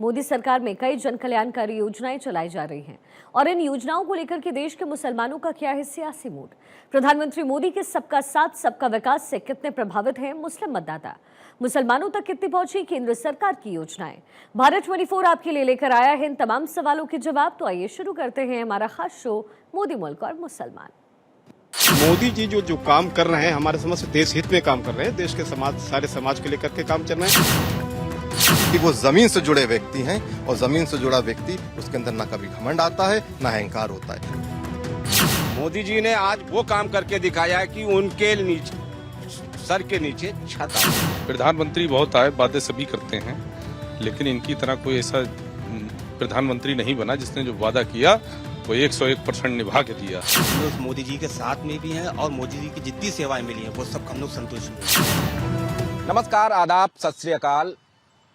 मोदी सरकार में कई जन कल्याणकारी योजनाएं चलाई जा रही हैं और इन योजनाओं को लेकर के देश के मुसलमानों का क्या है सियासी मूड। प्रधानमंत्री मोदी के सबका साथ सबका विकास से कितने प्रभावित हैं मुस्लिम मतदाता, मुसलमानों तक कितनी पहुंची केंद्र सरकार की योजनाएं। भारत 24 आपके लिए लेकर आया है इन तमाम सवालों के जवाब। तो आइए शुरू करते हैं हमारा खास शो मोदी मुल्क और मुसलमान। मोदी जी जो काम कर रहे हैं हमारे समझ से देश हित में काम कर रहे हैं, देश के समाज सारे समाज के लेकर के काम चल रहे हैं कि वो जमीन से जुड़े व्यक्ति हैं और जमीन से जुड़ा व्यक्ति उसके अंदर ना कभी घमंड आता है ना अहंकार होता है। मोदी जी ने आज वो काम करके दिखाया है कि उनके नीचे सर के नीचे छत है। प्रधानमंत्री बहुत आए, बातें सभी करते हैं, लेकिन इनकी तरह कोई ऐसा प्रधानमंत्री नहीं बना जिसने जो वादा किया वो 101% निभा के दिया। हम लोग मोदी जी के साथ में भी हैं और मोदी जी की जितनी सेवाएं मिली हैं वो सब हम लोग संतुष्ट हैं। नमस्कार, आदाब, सत श्री अकाल।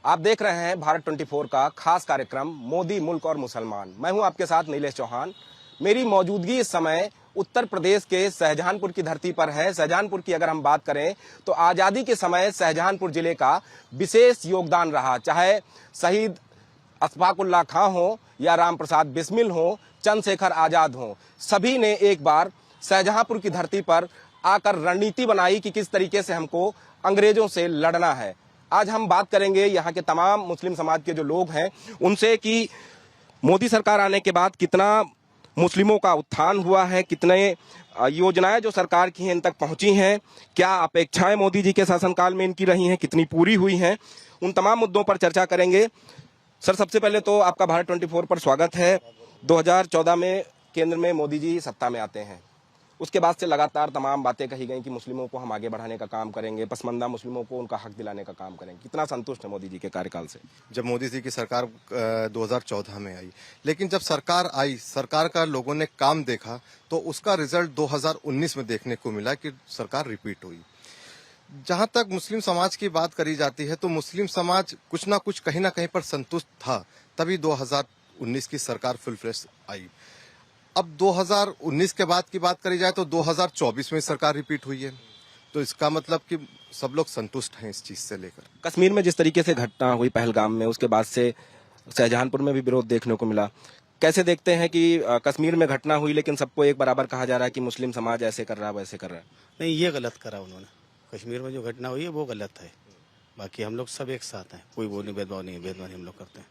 आप देख रहे हैं भारत 24 का खास कार्यक्रम मोदी मुल्क और मुसलमान। मैं हूं आपके साथ नीलेश चौहान। मेरी मौजूदगी इस समय उत्तर प्रदेश के शाहजहांपुर की धरती पर है। शाहजहांपुर की अगर हम बात करें तो आजादी के समय शाहजहांपुर जिले का विशेष योगदान रहा, चाहे शहीद अशफाकुल्लाह खां हो या राम प्रसाद बिस्मिल हो, चंद्रशेखर आजाद हो, सभी ने एक बार शाहजहांपुर की धरती पर आकर रणनीति बनाई कि किस तरीके से हमको अंग्रेजों से लड़ना है। आज हम बात करेंगे यहाँ के तमाम मुस्लिम समाज के जो लोग हैं उनसे कि मोदी सरकार आने के बाद कितना मुस्लिमों का उत्थान हुआ है, कितने योजनाएं जो सरकार की हैं इन तक पहुंची हैं, क्या अपेक्षाएं मोदी जी के शासनकाल में इनकी रही हैं, कितनी पूरी हुई हैं, उन तमाम मुद्दों पर चर्चा करेंगे। सर, सबसे पहले तो आपका भारत 24 पर स्वागत है। 2014 में केंद्र में मोदी जी सत्ता में आते हैं, उसके बाद से लगातार तमाम बातें कही गई कि मुस्लिमों को हम आगे बढ़ाने का काम करेंगे, पसमानदा मुस्लिमों को उनका हक दिलाने का काम करेंगे। कितना संतुष्ट है मोदी जी के कार्यकाल से? जब मोदी जी की सरकार 2014 में आई, लेकिन जब सरकार आई, सरकार का लोगों ने काम देखा तो उसका रिजल्ट 2019 में देखने को मिला कि सरकार रिपीट हुई। जहां तक मुस्लिम समाज की बात करी जाती है तो मुस्लिम समाज कुछ ना कुछ कहीं ना कहीं पर संतुष्ट था, तभी 2019 की सरकार फुल फ्लेश आई। अब 2019 के बाद की बात करी जाए तो 2024 में सरकार रिपीट हुई है, तो इसका मतलब कि सब लोग संतुष्ट हैं इस चीज से लेकर। कश्मीर में जिस तरीके से घटना हुई पहलगाम में, उसके बाद से शाहजहांपुर में भी विरोध देखने को मिला। कैसे देखते हैं कि कश्मीर में घटना हुई लेकिन सबको एक बराबर कहा जा रहा है कि मुस्लिम समाज ऐसे कर रहा है वैसे कर रहा है? नहीं, ये गलत करा उन्होंने। कश्मीर में जो घटना हुई है वो गलत है, बाकी हम लोग सब एक साथ हैं, कोई वो नहीं भेदभाव नहीं, भेदभाव नहीं हम लोग करते हैं।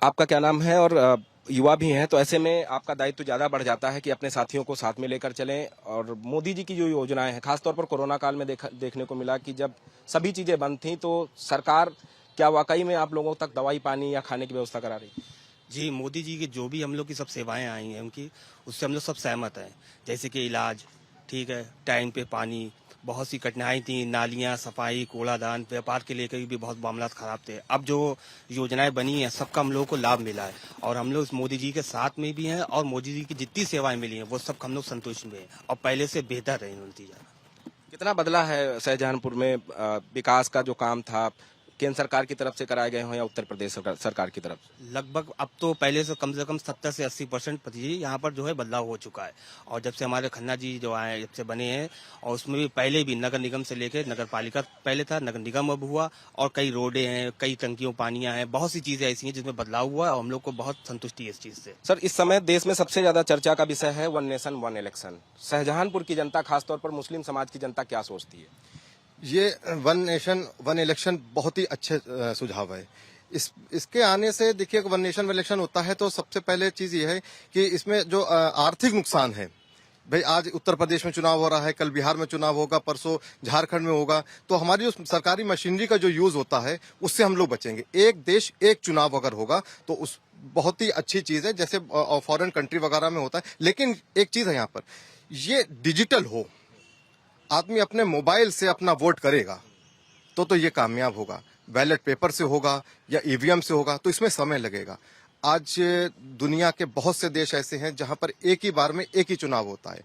आपका क्या नाम है? और युवा भी हैं, तो ऐसे में आपका दायित्व ज्यादा बढ़ जाता है कि अपने साथियों को साथ में लेकर चलें। और मोदी जी की जो योजनाएं हैं, खासतौर पर कोरोना काल में देखने को मिला कि जब सभी चीजें बंद थी तो सरकार क्या वाकई में आप लोगों तक दवाई, पानी या खाने की व्यवस्था करा रही? जी, मोदी जी की जो भी हम लोग की सब सेवाएं आई हैं उनकी, उससे हम लोग सब सहमत हैं। जैसे कि इलाज, ठीक है, टाइम पे पानी, बहुत सी कठिनाई थी, नालियां, सफाई, कूड़ादान, व्यापार के लेकर भी बहुत मामला खराब थे। अब जो योजनाएं बनी हैं सबका हम लोगों को लाभ मिला है और हम लोग मोदी जी के साथ में भी हैं और मोदी जी की जितनी सेवाएं मिली हैं वो सब हम लोग संतुष्ट में हैं और पहले से बेहतर है नतीजा। कितना बदला है शाहजहांपुर में विकास का जो काम था, केंद्र सरकार की तरफ से कराए गए हों या उत्तर प्रदेश सरकार की तरफ से? लगभग अब तो पहले से कम 70 से 80% यहाँ पर जो है बदलाव हो चुका है। और जब से हमारे खन्ना जी जो आए, जब से बने हैं, और उसमें भी पहले भी नगर निगम से लेकर नगर पालिका पहले था, नगर निगम अब हुआ, और कई रोडें हैं, कई टंकियों पानियां हैं, बहुत सी चीजें ऐसी हैं जिसमें बदलाव हुआ है और हम लोग को बहुत संतुष्टि है इस चीज से। सर, इस समय देश में सबसे ज्यादा चर्चा का विषय है one nation one election. Shahjahanpur की जनता, खासतौर पर मुस्लिम समाज की जनता क्या सोचती है? ये वन नेशन वन इलेक्शन बहुत ही अच्छे सुझाव है। इसके आने से देखिए, वन नेशन वन इलेक्शन होता है तो सबसे पहले चीज ये है कि इसमें जो आर्थिक नुकसान है, भाई आज उत्तर प्रदेश में चुनाव हो रहा है, कल बिहार में चुनाव होगा, परसों झारखंड में होगा, तो हमारी जो सरकारी मशीनरी का जो यूज होता है उससे हम लोग बचेंगे। एक देश एक चुनाव अगर होगा तो उस बहुत ही अच्छी चीज है, जैसे फॉरेन कंट्री वगैरह में होता है। लेकिन एक चीज है यहाँ पर, ये डिजिटल हो, आदमी अपने मोबाइल से अपना वोट करेगा तो ये कामयाब होगा। बैलेट पेपर से होगा या ईवीएम से होगा तो इसमें समय लगेगा। आज दुनिया के बहुत से देश ऐसे हैं जहां पर एक ही बार में एक ही चुनाव होता है।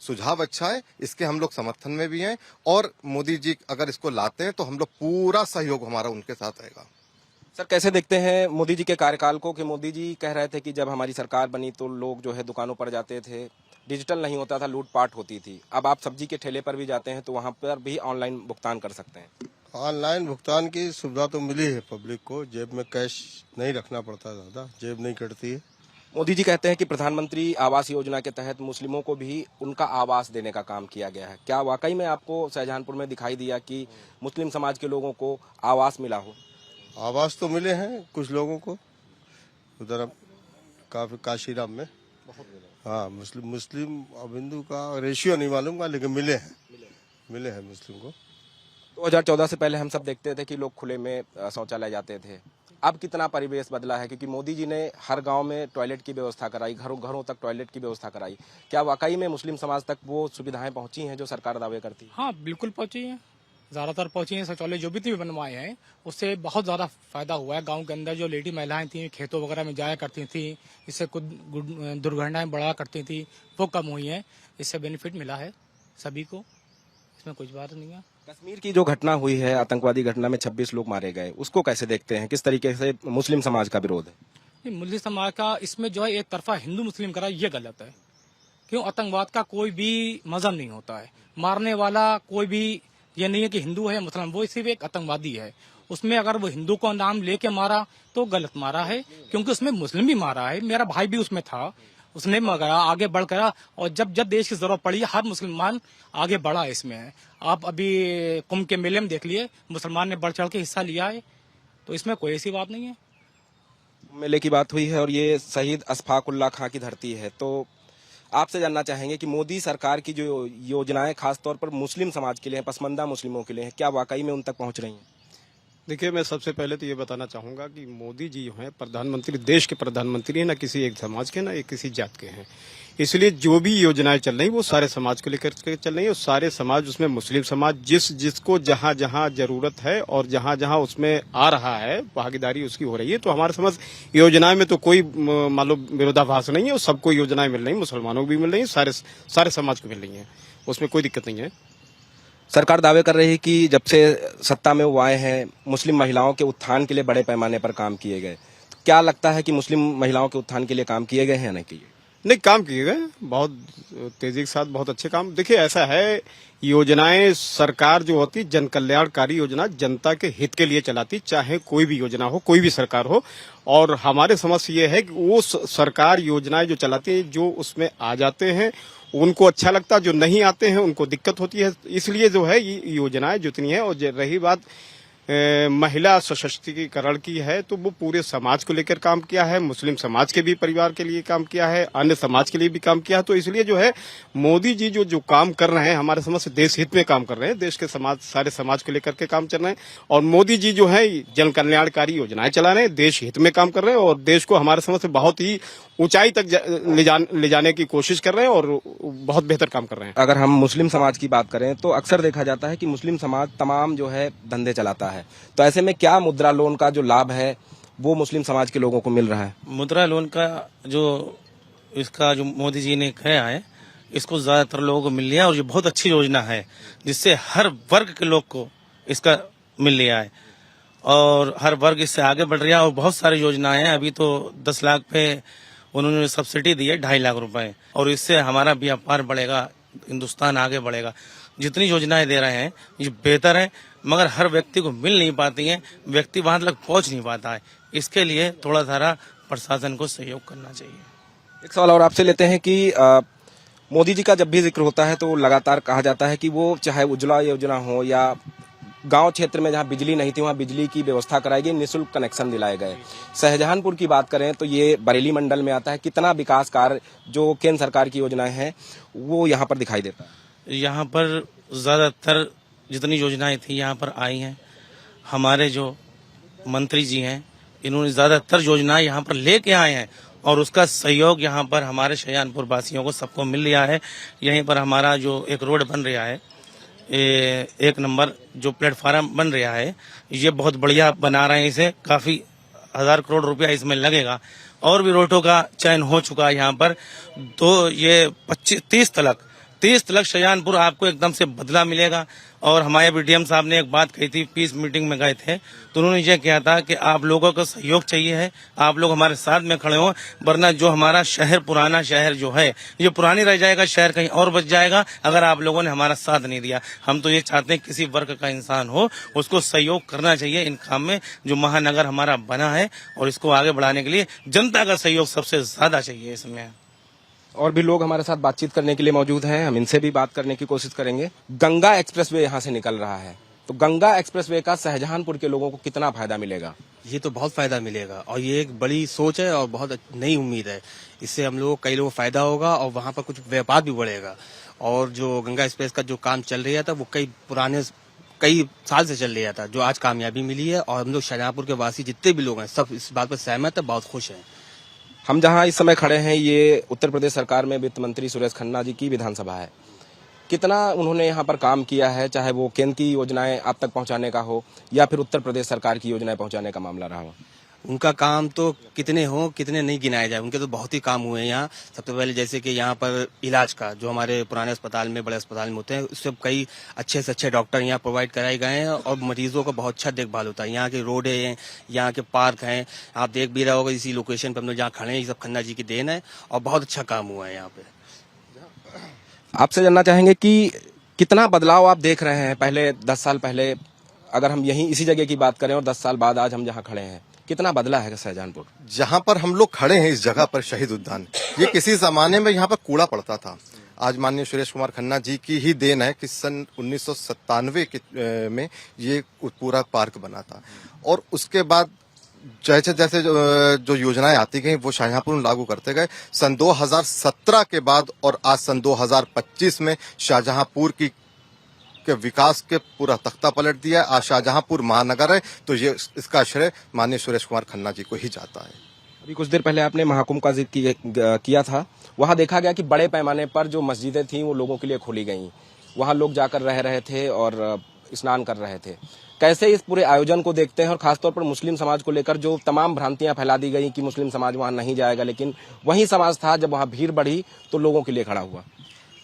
सुझाव अच्छा है, इसके हम लोग समर्थन में भी हैं और मोदी जी अगर इसको लाते हैं तो हम लोग पूरा सहयोग हमारा उनके साथ रहेगा। सर, कैसे देखते हैं मोदी जी के कार्यकाल को कि मोदी जी कह रहे थे कि जब हमारी सरकार बनी तो लोग जो है दुकानों पर जाते थे, डिजिटल नहीं होता था, लूटपाट होती थी। अब आप सब्जी के ठेले पर भी जाते हैं तो वहां पर भी ऑनलाइन भुगतान कर सकते हैं। ऑनलाइन भुगतान की सुविधा तो मिली है पब्लिक को, जेब में कैश नहीं रखना पड़ता, ज्यादा जेब नहीं कटती है। मोदी जी कहते हैं कि प्रधानमंत्री आवास योजना के तहत मुस्लिमों को भी उनका आवास देने का काम किया गया है। क्या वाकई में आपको शाहजहांपुर में दिखाई दिया कि मुस्लिम समाज के लोगों को आवास मिला हो? आवास तो मिले हैं कुछ लोगों को, उधर काफी काशीराम में। हाँ, मुस्लिम अब हिंदू का रेशियो नहीं मालूम का, लेकिन मिले हैं मुस्लिम को। 2014 से पहले हम सब देखते थे कि लोग खुले में शौचालय जाते थे। अब कितना परिवेश बदला है, क्योंकि मोदी जी ने हर गांव में टॉयलेट की व्यवस्था कराई, घरों तक टॉयलेट की व्यवस्था कराई। क्या वाकई में मुस्लिम समाज तक वो सुविधाएं पहुंची हैं जो सरकार दावे करती है? हाँ, बिल्कुल पहुंची हैं, ज्यादातर पहुंची हैं। शौचालय जो भी बनवाए हैं उससे बहुत ज्यादा फायदा हुआ है। गांव के अंदर जो लेडी महिलाएं थी खेतों वगैरह में जाया करती थी, इससे कुछ दुर्घटनाएं बढ़ा करती थी, वो कम हुई है। इससे बेनिफिट मिला है सभी को, इसमें कुछ बात नहीं है। कश्मीर की जो घटना हुई है, आतंकवादी घटना में 26 लोग मारे गए, उसको कैसे देखते हैं? किस तरीके से मुस्लिम समाज का विरोध है? मुस्लिम समाज का इसमें जो है एक तरफा हिंदू मुस्लिम करा, ये गलत है। क्यों? आतंकवाद का कोई भी मजहब नहीं होता है। मारने वाला कोई भी ये नहीं है कि हिंदू है या मुसलमान, वो सिर्फ एक आतंकवादी है। उसमें अगर वो हिंदू का नाम लेके मारा तो गलत मारा है, क्योंकि उसमें मुस्लिम भी मारा है। मेरा भाई भी उसमें था, उसने मगाया, आगे बढ़ कर, और जब देश की जरूरत पड़ी हर मुसलमान आगे बढ़ा इसमें है। आप अभी कुंभ के मेले में देख लिए, मुसलमान ने बढ़ चढ़ के हिस्सा लिया है, तो इसमें कोई ऐसी बात नहीं है। मेले की बात हुई है और ये शहीद अशफाक उल्लाह खां की धरती है, तो आपसे जानना चाहेंगे कि मोदी सरकार की जो योजनाएं खासतौर पर मुस्लिम समाज के लिए हैं, पसमानदा मुस्लिमों के लिए हैं, क्या वाकई में उन तक पहुंच रही हैं? देखिए, मैं सबसे पहले तो ये बताना चाहूंगा कि मोदी जी जो हैं प्रधानमंत्री, देश के प्रधानमंत्री हैं, ना किसी एक समाज के, ना एक किसी जात के हैं। इसलिए जो भी योजनाएं चल रही वो सारे समाज को लेकर के चल रही है, और सारे समाज, उसमें मुस्लिम समाज जिसको जहां जहां जरूरत है और जहां जहां उसमें आ रहा है भागीदारी उसकी हो रही है। तो हमारे समझ योजनाएं में तो कोई मालूम विरोधाभास नहीं है, और सबको योजनाएं मिल रही, मुसलमानों को भी मिल रही, सारे समाज को मिल रही है, उसमें कोई दिक्कत नहीं है। सरकार दावे कर रही है कि जब से सत्ता में वो आए हैं मुस्लिम महिलाओं के उत्थान के लिए बड़े पैमाने पर काम किए गए। क्या लगता है कि मुस्लिम महिलाओं के उत्थान के लिए काम किए गए हैं या नहीं किए? नहीं, काम किए गए, बहुत तेजी के साथ, बहुत अच्छे काम। देखिए, ऐसा है, योजनाएं सरकार जो होती जन कल्याणकारी योजना जनता के हित के लिए चलाती, चाहे कोई भी योजना हो, कोई भी सरकार हो। और हमारे समझ ये है कि वो सरकार योजनाएं जो चलाती है, जो उसमें आ जाते हैं उनको अच्छा लगता, जो नहीं आते हैं उनको दिक्कत होती है। इसलिए जो है ये योजनाएं जितनी है, और रही बात महिला सशक्तिकरण की है, तो वो पूरे समाज को लेकर काम किया है, मुस्लिम समाज के भी परिवार के लिए काम किया है, अन्य समाज के लिए भी काम किया है। तो इसलिए जो है मोदी जी जो काम कर रहे हैं, हमारे समझ से देश हित में काम कर रहे हैं, देश के समाज, सारे समाज को लेकर के काम चल रहे हैं। और मोदी जी जो है जन कल्याणकारी योजनाएं चला रहे हैं, देश हित में काम कर रहे हैं, और देश को हमारे समझ से बहुत ही ऊंचाई तक ले जाने की कोशिश कर रहे हैं, और बहुत बेहतर काम कर रहे हैं। अगर हम मुस्लिम समाज की बात करें तो अक्सर देखा जाता है कि मुस्लिम समाज तमाम जो है धंधे चलाता है, तो ऐसे में क्या मुद्रा लोन का जो लाभ है वो मुस्लिम समाज के लोगों को मिल रहा है? मुद्रा लोन का इसका जो मोदी जी ने किया है, इसको ज्यादातर लोगों को मिल लिया, और ये बहुत अच्छी योजना है, जिससे हर वर्ग के लोग को इसका मिल लिया है, और हर वर्ग इससे आगे बढ़ रहा है। और बहुत सारी योजनाएं हैं, अभी तो 10 लाख पे उन्होंने सब्सिडी दी है, 2.5 लाख रुपए, और इससे हमारा व्यापार बढ़ेगा, हिंदुस्तान आगे बढ़ेगा। जितनी योजनाएं दे रहे हैं ये बेहतर है, मगर हर व्यक्ति को मिल नहीं पाती हैं, व्यक्ति वहां तक पहुंच नहीं पाता है। इसके लिए थोड़ा सारा प्रशासन को सहयोग करना चाहिए। एक सवाल और आपसे लेते हैं कि मोदी जी का जब भी जिक्र होता है तो लगातार कहा जाता है कि वो चाहे उज्ज्वला योजना हो या गांव क्षेत्र में जहां बिजली नहीं थी वहां बिजली की व्यवस्था कराई गई, निःशुल्क कनेक्शन दिलाए गए। शाहजहांपुर की बात करें तो ये बरेली मंडल में आता है। कितना विकास कार्य जो केंद्र सरकार की योजनाएं हैं वो यहाँ पर दिखाई देता है? यहाँ पर ज्यादातर जितनी योजनाएं थी यहाँ पर आई हैं। हमारे जो मंत्री जी हैं इन्होंने ज्यादातर योजनाएं यहाँ पर लेके आए हैं, और उसका सहयोग यहाँ पर हमारे शाहजहांपुर वासियों को सबको मिल रहा है। यहीं पर हमारा जो एक रोड बन रहा है, 1 नंबर जो प्लेटफार्म बन रहा है, ये बहुत बढ़िया बना रहे हैं। इसे काफी 1000 करोड़ रुपया इसमें लगेगा, और भी रोडों का चयन हो चुका है यहाँ पर। तो ये 25-30 तक 30 लाख शाहजहांपुर आपको एकदम से बदला मिलेगा। और हमारे बीडीएम साहब ने एक बात कही थी, पीस मीटिंग में गए थे तो उन्होंने ये कहा था कि आप लोगों का सहयोग चाहिए है, आप लोग हमारे साथ में खड़े हो, वरना जो हमारा शहर, पुराना शहर जो है ये पुरानी रह जाएगा, शहर कहीं और बच जाएगा अगर आप लोगों ने हमारा साथ नहीं दिया। हम तो ये चाहते हैं किसी वर्ग का इंसान हो उसको सहयोग करना चाहिए इन काम में। जो महानगर हमारा बना है और इसको आगे बढ़ाने के लिए जनता का सहयोग सबसे ज्यादा चाहिए इसमें। और भी लोग हमारे साथ बातचीत करने के लिए मौजूद हैं, हम इनसे भी बात करने की कोशिश करेंगे। गंगा एक्सप्रेसवे यहाँ से निकल रहा है, तो गंगा एक्सप्रेसवे का शाहजहांपुर के लोगों को कितना फायदा मिलेगा? ये तो बहुत फायदा मिलेगा और ये एक बड़ी सोच है और बहुत नई उम्मीद है। इससे हम लोग कई लोगों को फायदा होगा और वहाँ पर कुछ व्यापार भी बढ़ेगा। और जो गंगा एक्सप्रेस का जो काम चल रहा था वो कई साल से चल रहा था, जो आज कामयाबी मिली है। और हम लोग शाहजहांपुर के वासी जितने भी लोग हैं सब इस बात पर सहमत है, बहुत खुश हैं। हम जहां इस समय खड़े हैं ये उत्तर प्रदेश सरकार में वित्त मंत्री सुरेश खन्ना जी की विधानसभा है। कितना उन्होंने यहाँ पर काम किया है, चाहे वो केंद्र की योजनाएं आप तक पहुंचाने का हो या फिर उत्तर प्रदेश सरकार की योजनाएं पहुंचाने का मामला रहा हो। उनका काम तो कितने हो कितने नहीं गिनाए जाए, उनके तो बहुत ही काम हुए हैं यहाँ। सबसे पहले जैसे कि यहाँ पर इलाज का जो हमारे पुराने अस्पताल में, बड़े अस्पताल में होते हैं, उससे कई अच्छे से अच्छे डॉक्टर यहाँ प्रोवाइड कराए गए हैं और मरीजों का बहुत अच्छा देखभाल होता है। यहाँ के रोड हैं, यहाँ के पार्क हैं, आप देख भी रहे होगा इसी लोकेशन पर हम लोग जहाँ खड़े हैं, ये सब खन्ना जी की देन है और बहुत अच्छा काम हुआ है यहाँ पे। आपसे जानना चाहेंगे कि कितना बदलाव आप देख रहे हैं पहले 10 साल पहले, अगर हम यहीं इसी जगह की बात करें और 10 साल बाद आज हम जहाँ खड़े हैं, कितना बदला है शाहजहांपुर? जहाँ पर हम लोग खड़े हैं इस जगह पर शहीद उद्यान, ये किसी जमाने में यहाँ पर कूड़ा पड़ता था। आज माननीय सुरेश कुमार खन्ना जी की ही देन है कि सन 1997 में ये पूरा पार्क बना था। और उसके बाद जैसे जैसे जो योजनाएं आती गई वो शाहजहांपुर में लागू करते गए। सन 2017 के बाद और आज सन 2025 में शाहजहांपुर के विकास के पूरा तख्ता पलट दिया। आज शाहजहांपुर महानगर है तो ये इसका श्रेय माननीय सुरेश कुमार खन्ना जी को ही जाता है। अभी कुछ देर पहले आपने महाकुंभ का जिक्र किया था, वहां देखा गया कि बड़े पैमाने पर जो मस्जिदें थीं वो लोगों के लिए खोली गईं, वहां लोग जाकर रह रहे थे और स्नान कर रहे थे। कैसे इस पूरे आयोजन को देखते हैं और खासतौर पर मुस्लिम समाज को लेकर जो तमाम भ्रांतियां फैला दी गई कि मुस्लिम समाज वहां नहीं जाएगा, लेकिन वही समाज था जब वहां भीड़ बढ़ी तो लोगों के लिए खड़ा हुआ।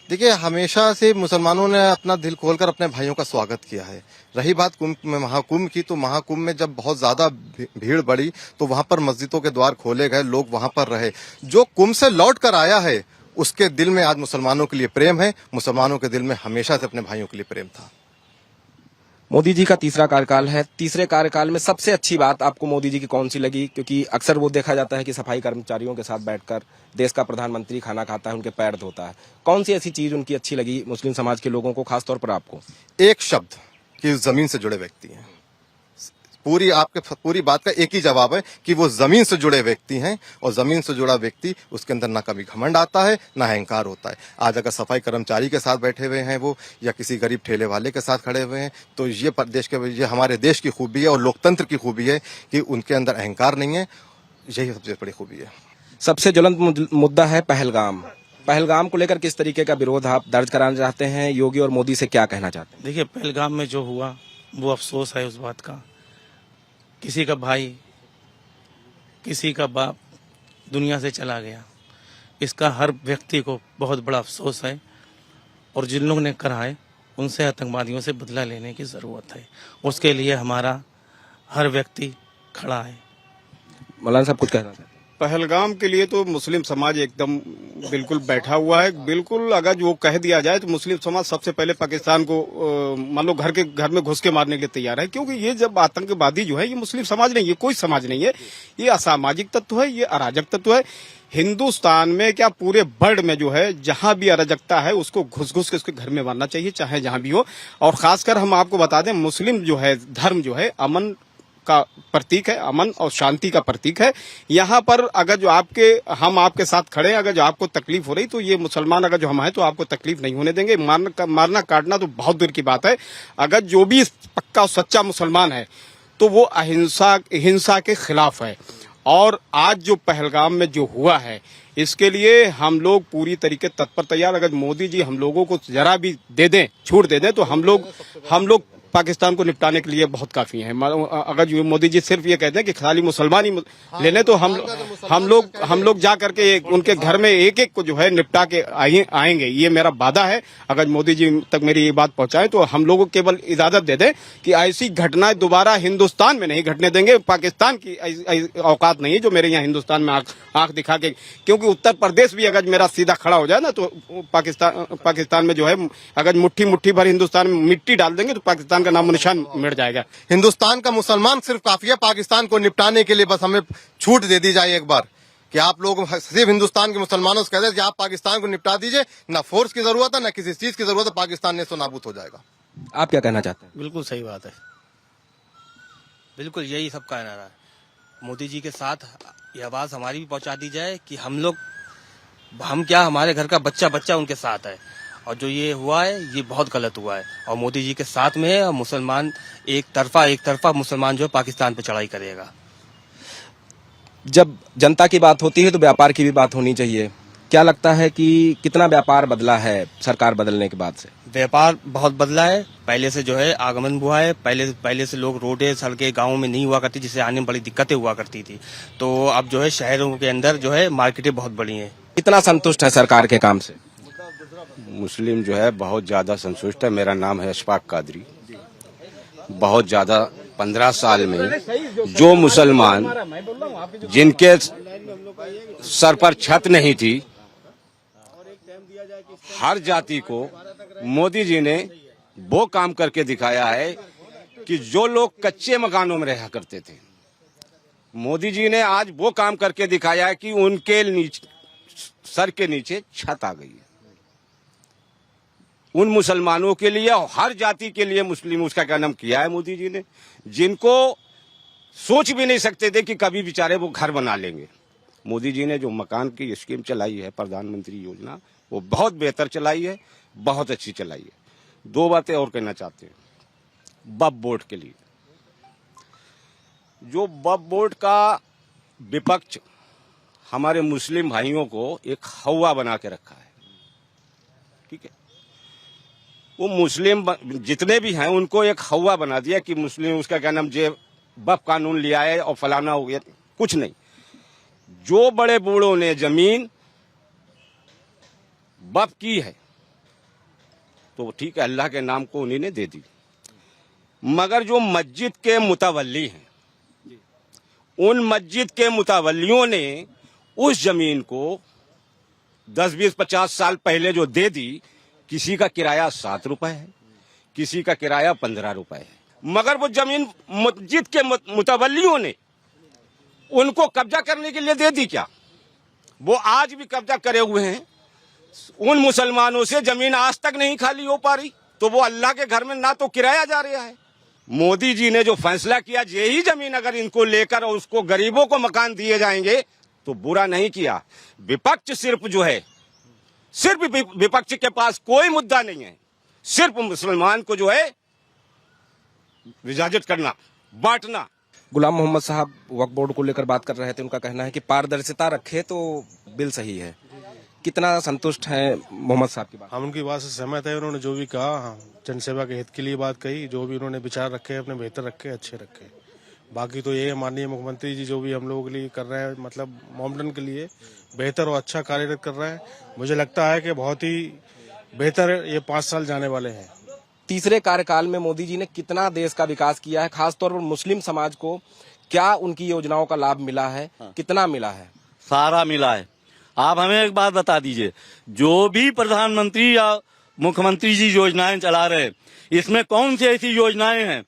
देखिए, हमेशा से मुसलमानों ने अपना दिल खोलकर अपने भाइयों का स्वागत किया है। रही बात महाकुंभ की, तो महाकुंभ में जब बहुत ज्यादा भीड़ बढ़ी तो वहां पर मस्जिदों के द्वार खोले गए, लोग वहां पर रहे। जो कुंभ से लौट कर आया है उसके दिल में आज मुसलमानों के लिए प्रेम है, मुसलमानों के दिल में हमेशा से अपने भाइयों के लिए प्रेम था। मोदी जी का तीसरा कार्यकाल है, तीसरे कार्यकाल में सबसे अच्छी बात आपको मोदी जी की कौन सी लगी? क्योंकि अक्सर वो देखा जाता है कि सफाई कर्मचारियों के साथ बैठकर देश का प्रधानमंत्री खाना खाता है, उनके पैर धोता है। कौन सी ऐसी चीज उनकी अच्छी लगी मुस्लिम समाज के लोगों को, खासतौर पर आपको? एक शब्द कि जमीन से जुड़े व्यक्ति हैं। पूरी बात का एक ही जवाब है कि वो जमीन से जुड़े व्यक्ति हैं और जमीन से जुड़ा व्यक्ति उसके अंदर ना कभी घमंड आता है ना अहंकार होता है। आज अगर सफाई कर्मचारी के साथ बैठे हुए हैं वो या किसी गरीब ठेले वाले के साथ खड़े हुए हैं तो ये हमारे देश की खूबी है और लोकतंत्र की खूबी है कि उनके अंदर अहंकार नहीं है। यही सबसे बड़ी खूबी है। सबसे ज्वलंत मुद्दा है पहलगाम। पहलगाम को लेकर किस तरीके का विरोध आप दर्ज कराना चाहते हैं? योगी और मोदी से क्या कहना चाहते हैं? देखिए, पहलगाम में जो हुआ वो अफसोस है उस बात का। किसी का भाई, किसी का बाप दुनिया से चला गया, इसका हर व्यक्ति को बहुत बड़ा अफसोस है। और जिन लोगों ने करा है उनसे आतंकवादियों से बदला लेने की ज़रूरत है। उसके लिए हमारा हर व्यक्ति खड़ा है। मौलाना साहब कुछ कहना चाहते हैं? पहलगाम के लिए तो मुस्लिम समाज एकदम बिल्कुल बैठा हुआ है। बिल्कुल अगर जो कह दिया जाए तो मुस्लिम समाज सबसे पहले पाकिस्तान को मान लो घर में घुस के मारने के लिए तैयार है, क्योंकि ये जब आतंकवादी जो है ये मुस्लिम समाज नहीं, ये कोई समाज नहीं है, ये असामाजिक तत्व है, ये अराजक तत्व है। हिंदुस्तान में क्या पूरे वर्ल्ड में जो है जहां भी अराजकता है उसको घुस के उसके घर में मारना चाहिए, चाहे जहां भी हो। और खासकर हम आपको बता दें, मुस्लिम जो है धर्म जो है अमन का प्रतीक है, अमन और शांति का प्रतीक है। यहाँ पर अगर जो हम आपके साथ खड़े हैं, अगर जो आपको तकलीफ हो रही तो ये मुसलमान अगर जो हम हैं तो आपको तकलीफ नहीं होने देंगे। मारना काटना तो बहुत दूर की बात है। अगर जो भी पक्का और सच्चा मुसलमान है तो वो हिंसा के खिलाफ है। और आज जो पहलगाम में जो हुआ है इसके लिए हम लोग पूरी तरीके तत्पर तैयार। अगर मोदी जी हम लोगों को जरा भी दे दें, छूट दे दें तो हम लोग पाकिस्तान को निपटाने के लिए बहुत काफी है। अगर जो मोदी जी सिर्फ ये कहते हैं कि खाली मुसलमान ही ले लें, तो हम लोग जा करके उनके घर में एक एक को जो है निपटा के आएंगे। ये मेरा वादा है। अगर मोदी जी तक मेरी ये बात पहुंचाए तो हम लोगों को केवल इजाजत दे दें कि ऐसी घटनाएं दोबारा हिंदुस्तान में नहीं घटने देंगे। पाकिस्तान की औकात नहीं है जो मेरे यहाँ हिंदुस्तान में आंख दिखा के, क्योंकि उत्तर प्रदेश भी अगर मेरा सीधा खड़ा हो जाए ना तो पाकिस्तान में जो है अगर मुट्ठी भर हिंदुस्तान में मिट्टी डाल देंगे तो पाकिस्तान का नामो निशान मिट जाएगा। हिंदुस्तान का मुसलमान सिर्फ काफी है, पाकिस्तान को निपटाने के लिए बस हमें छूट दे दी जाए एक बार कि आप लोग सिर्फ हिंदुस्तान के मुसलमानों से कहते हैं कि आप पाकिस्तान को निपटा दीजिए, ना फोर्स की जरूरत है ना किसी चीज की जरूरत है, पाकिस्तान नेस्तो नाबूद हो जाएगा। आप क्या कहना चाहते हैं? बिल्कुल सही बात है। बिल्कुल यही सबका नारा है। मोदी जी के साथ ये आवाज हमारी भी पहुंचा दी जाए कि हम क्या, हमारे घर का बच्चा उनके साथ है, और जो ये हुआ है ये बहुत गलत हुआ है, और मोदी जी के साथ में है। और मुसलमान एक तरफा मुसलमान जो है पाकिस्तान पे चढ़ाई करेगा। जब जनता की बात होती है तो व्यापार की भी बात होनी चाहिए। क्या लगता है कि कितना व्यापार बदला है सरकार बदलने के बाद से? व्यापार बहुत बदला है। पहले से जो है आगमन हुआ है। पहले से लोग रोडें सड़कें गाँव में नहीं हुआ करती, जिससे आने में बड़ी दिक्कतें हुआ करती थी। तो अब जो है शहरों के अंदर जो है मार्केटें बहुत बड़ी हैं। कितना संतुष्ट है सरकार के काम से? मुस्लिम जो है बहुत ज्यादा संतुष्ट है। मेरा नाम है अशफाक कादरी। बहुत ज्यादा 15 साल में जो मुसलमान जिनके सर पर छत नहीं थी, हर जाति को मोदी जी ने वो काम करके दिखाया है कि जो लोग कच्चे मकानों में रहा करते थे, मोदी जी ने आज वो काम करके दिखाया है कि उनके नीचे सर के नीचे छत आ गई है। उन मुसलमानों के लिए और हर जाति के लिए मुस्लिम उसका क्या नाम किया है मोदी जी ने, जिनको सोच भी नहीं सकते थे कि कभी बेचारे वो घर बना लेंगे। मोदी जी ने जो मकान की स्कीम चलाई है, प्रधानमंत्री योजना, वो बहुत बेहतर चलाई है, बहुत अच्छी चलाई है। 2 बातें और कहना चाहते हैं वक्फ बोर्ड के लिए। जो वक्फ बोर्ड का विपक्ष हमारे मुस्लिम भाइयों को एक हवा बना के रखा है, ठीक है, वो मुस्लिम जितने भी हैं उनको एक हवा बना दिया कि मुस्लिम उसका क्या नाम जे वक्फ कानून लिया है और फलाना हो गया। कुछ नहीं। जो बड़े बूढ़ों ने जमीन वक्फ की है तो ठीक है, अल्लाह के नाम को उन्हीं ने दे दी। मगर जो मस्जिद के मुतवल्ली हैं, उन मस्जिद के मुतवल्लियों ने उस जमीन को 10, 20, 50 साल पहले जो दे दी, किसी का किराया 7 रुपए है, किसी का किराया 15 रुपए है। मगर वो जमीन मस्जिद के मुतवल्लियों ने उनको कब्जा करने के लिए दे दी क्या? वो आज भी कब्जा करे हुए हैं। उन मुसलमानों से जमीन आज तक नहीं खाली हो पा रही, तो वो अल्लाह के घर में ना तो किराया जा रहा है। मोदी जी ने जो फैसला किया, यही जमीन अगर इनको लेकर और उसको गरीबों को मकान दिए जाएंगे तो बुरा नहीं किया। विपक्ष सिर्फ जो है, सिर्फ विपक्ष के पास कोई मुद्दा नहीं है, सिर्फ मुसलमान को जो है विभाजित करना, बांटना। गुलाम मोहम्मद साहब वक्फ बोर्ड को लेकर बात कर रहे थे। उनका कहना है कि पारदर्शिता रखे तो बिल सही है। कितना संतुष्ट हैं मोहम्मद साहब की बात? हम उनकी बात से सहमत है। उन्होंने जो भी कहा जनसेवा के हित के लिए बात कही, जो भी उन्होंने विचार रखे अपने बेहतर रखे, अच्छे रखे। बाकी तो ये है माननीय मुख्यमंत्री जी जो भी हम लोगों के लिए कर रहे हैं, मतलब मोमडन के लिए बेहतर और अच्छा कार्यरत कर रहे हैं। मुझे लगता है कि बहुत ही बेहतर ये 5 साल जाने वाले हैं। तीसरे कार्यकाल में मोदी जी ने कितना देश का विकास किया है, खासतौर पर मुस्लिम समाज को क्या उनकी योजनाओं का लाभ मिला है? कितना मिला है? सारा मिला है। आप हमें एक बात बता दीजिए, जो भी प्रधानमंत्री या मुख्यमंत्री जी योजनाएं चला रहे, इसमें कौन सी ऐसी योजनाएं हैं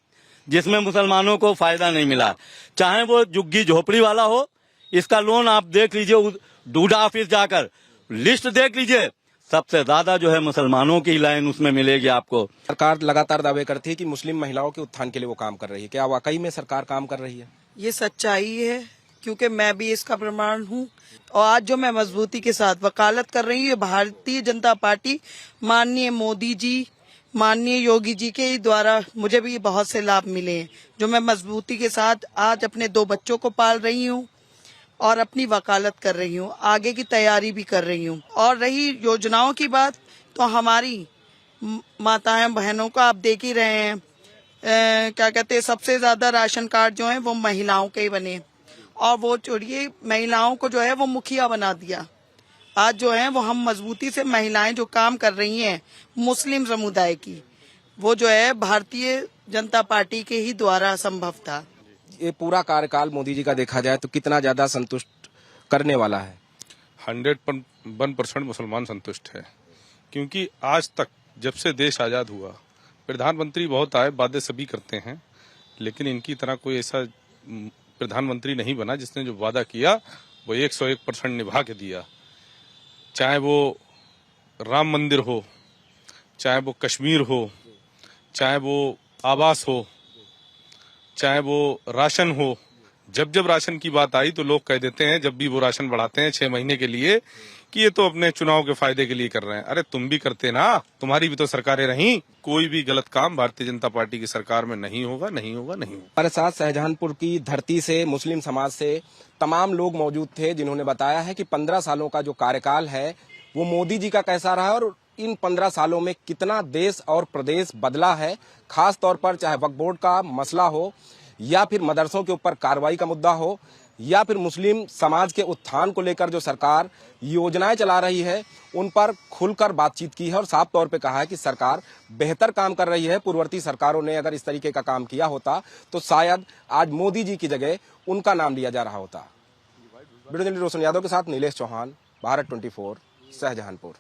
जिसमें मुसलमानों को फायदा नहीं मिला? चाहे वो झुग्गी झोपड़ी वाला हो, इसका लोन आप देख लीजिए, डूडा ऑफिस जाकर लिस्ट देख लीजिए, सबसे ज्यादा जो है मुसलमानों की लाइन उसमें मिलेगी आपको। सरकार लगातार दावे करती है कि मुस्लिम महिलाओं के उत्थान के लिए वो काम कर रही है। क्या वाकई में सरकार काम कर रही है? ये सच्चाई है, क्योंकि मैं भी इसका प्रमाण हूँ। और आज जो मैं मजबूती के साथ वकालत कर रही हूँ, भारतीय जनता पार्टी, माननीय मोदी जी, माननीय योगी जी के द्वारा मुझे भी बहुत से लाभ मिले हैं, जो मैं मजबूती के साथ आज अपने 2 बच्चों को पाल रही हूँ और अपनी वकालत कर रही हूँ, आगे की तैयारी भी कर रही हूँ। और रही योजनाओं की बात, तो हमारी माताएं बहनों का आप देख ही रहे हैं, क्या कहते हैं, सबसे ज्यादा राशन कार्ड जो है वो महिलाओं के ही बने, और वो छोड़िए महिलाओं को जो है वो मुखिया बना दिया। आज जो है वो हम मजबूती से महिलाएं जो काम कर रही हैं मुस्लिम समुदाय की, वो जो है भारतीय जनता पार्टी के ही द्वारा संभव था। ये पूरा कार्यकाल मोदी जी का देखा जाए तो कितना ज्यादा संतुष्ट करने वाला है? 101% मुसलमान संतुष्ट है, क्योंकि आज तक जब से देश आजाद हुआ प्रधानमंत्री बहुत आए, बातें सभी करते हैं, लेकिन इनकी तरह कोई ऐसा प्रधानमंत्री नहीं बना जिसने जो वादा किया वो 101% निभा के दिया। चाहे वो राम मंदिर हो, चाहे वो कश्मीर हो, चाहे वो आवास हो, चाहे वो राशन हो। जब जब राशन की बात आई तो लोग कह देते हैं, जब भी वो राशन बढ़ाते हैं 6 महीने के लिए, कि ये तो अपने चुनाव के फायदे के लिए कर रहे हैं। अरे तुम भी करते ना, तुम्हारी भी तो सरकारें रहीं। कोई भी गलत काम भारतीय जनता पार्टी की सरकार में नहीं होगा, नहीं होगा, नहीं होगा। हमारे साथ शाहजहांपुर की धरती से, मुस्लिम समाज से तमाम लोग मौजूद थे जिन्होंने बताया है कि 15 सालों का जो कार्यकाल है वो मोदी जी का कैसा रहा और इन 15 सालों में कितना देश और प्रदेश बदला है। खास तौर पर चाहे वक्फ बोर्ड का मसला हो, या फिर मदरसों के ऊपर कार्रवाई का मुद्दा हो, या फिर मुस्लिम समाज के उत्थान को लेकर जो सरकार योजनाएं चला रही है, उन पर खुलकर बातचीत की है और साफ तौर पे कहा है कि सरकार बेहतर काम कर रही है। पूर्ववर्ती सरकारों ने अगर इस तरीके का काम किया होता तो शायद आज मोदी जी की जगह उनका नाम लिया जा रहा होता। वीडियो जर्नलिस्ट रोशन यादव के साथ नीलेश चौहान, भारत 24, शाहजहांपुर।